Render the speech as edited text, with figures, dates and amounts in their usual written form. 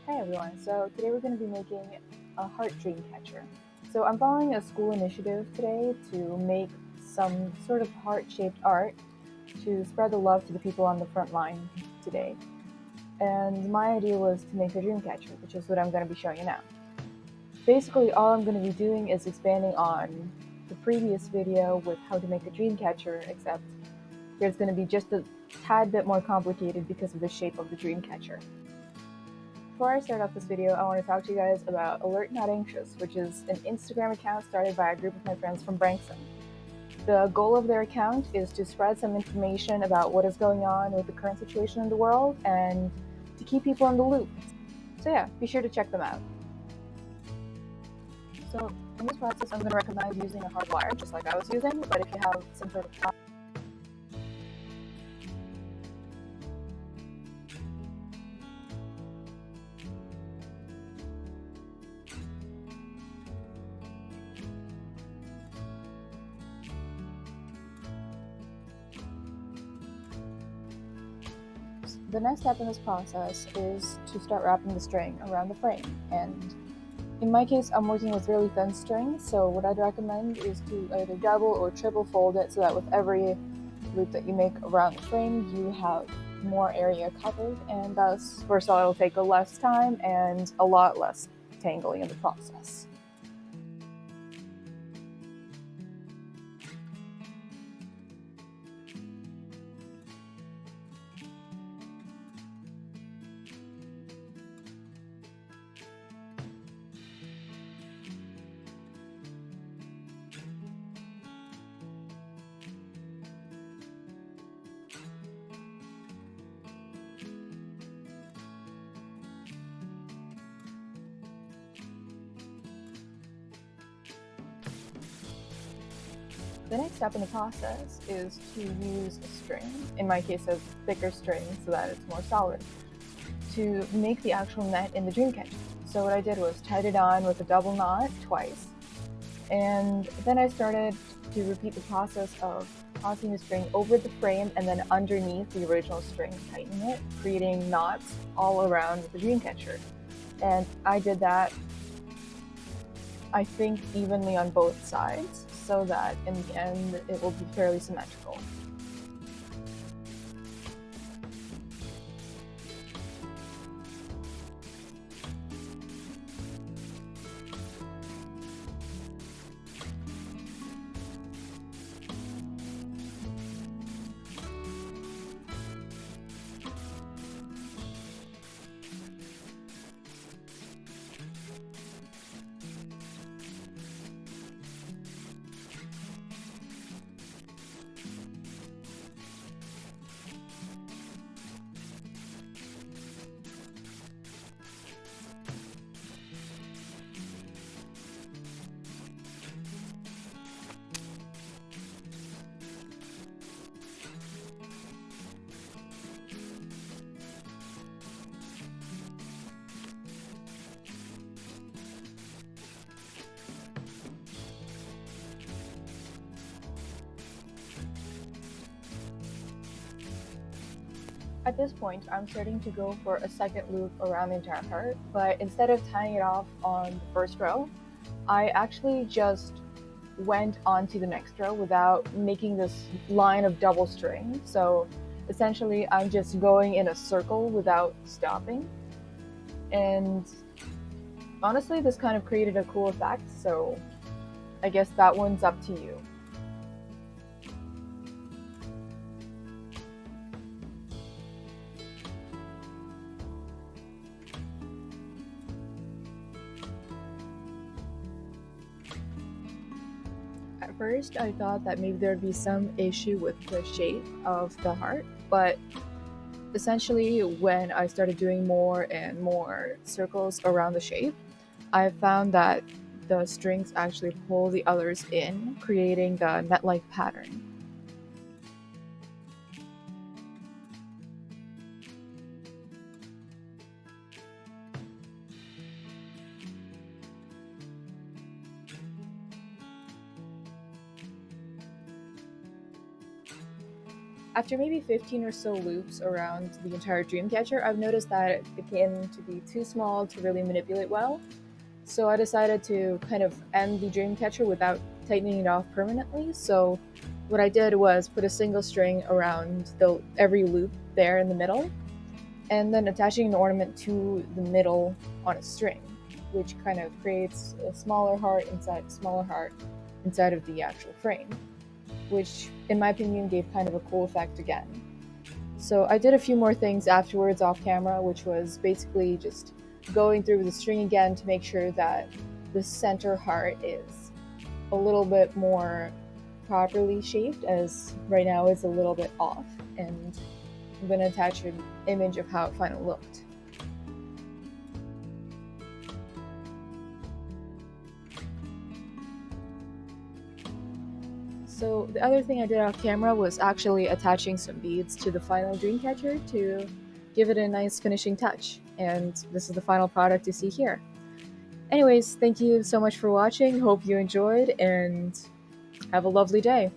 Hi everyone, so today we're going to be making a heart dream catcher. So I'm following a school initiative today to make some sort of heart-shaped art to spread the love to the people on the front line today. And my idea was to make a dream catcher, which is what I'm going to be showing you now. Basically, all I'm going to be doing is expanding on the previous video with how to make a dream catcher, except there's going to be just a tad bit more complicated because of the shape of the dream catcher. Before I start off this video, I want to talk to you guys about aware.not.anxious, which is an Instagram account started by a group of my friends from Branksome. The goal of their account is to spread some information about what is going on with the current situation in the world and to keep people in the loop. So yeah, be sure to check them out. So in this process, I'm going to recommend using a hard wire, just like I was using, but if you have some sort of The next step in this process is to start wrapping the string around the frame, and in my case I'm working with really thin string, so what I'd recommend is to either double or triple fold it so that with every loop that you make around the frame you have more area covered, and thus first of all it'll take a less time and a lot less tangling in the process. The next step in the process is to use a string, in my case a thicker string so that it's more solid, to make the actual net in the dream catcher. So what I did was tied it on with a double knot twice, and then I started to repeat the process of tossing the string over the frame and then underneath the original string, tightening it, creating knots all around the dream catcher. And I did that, I think, evenly on both sides, so that in the end it will be fairly symmetrical. At this point, I'm starting to go for a second loop around the entire heart, but instead of tying it off on the first row, I actually just went onto the next row without making this line of double string. So essentially, I'm just going in a circle without stopping. And honestly, this kind of created a cool effect, so I guess that one's up to you. At first, I thought that maybe there'd be some issue with the shape of the heart, but essentially, when I started doing more and more circles around the shape, I found that the strings actually pull the others in, creating the net-like pattern. After maybe 15 or so loops around the entire dream catcher, I've noticed that it began to be too small to really manipulate well. So I decided to kind of end the dream catcher without tightening it off permanently. So what I did was put a single string around every loop there in the middle, and then attaching an ornament to the middle on a string, which kind of creates a smaller heart inside of the actual frame, which in my opinion gave kind of a cool effect again. So I did a few more things afterwards off camera, which was basically just going through the string again to make sure that the center heart is a little bit more properly shaped, as right now it's a little bit off, and I'm going to attach an image of how it finally looked. So the other thing I did off camera was actually attaching some beads to the final dream catcher to give it a nice finishing touch, and this is the final product you see here. Anyways, thank you so much for watching, hope you enjoyed, and have a lovely day.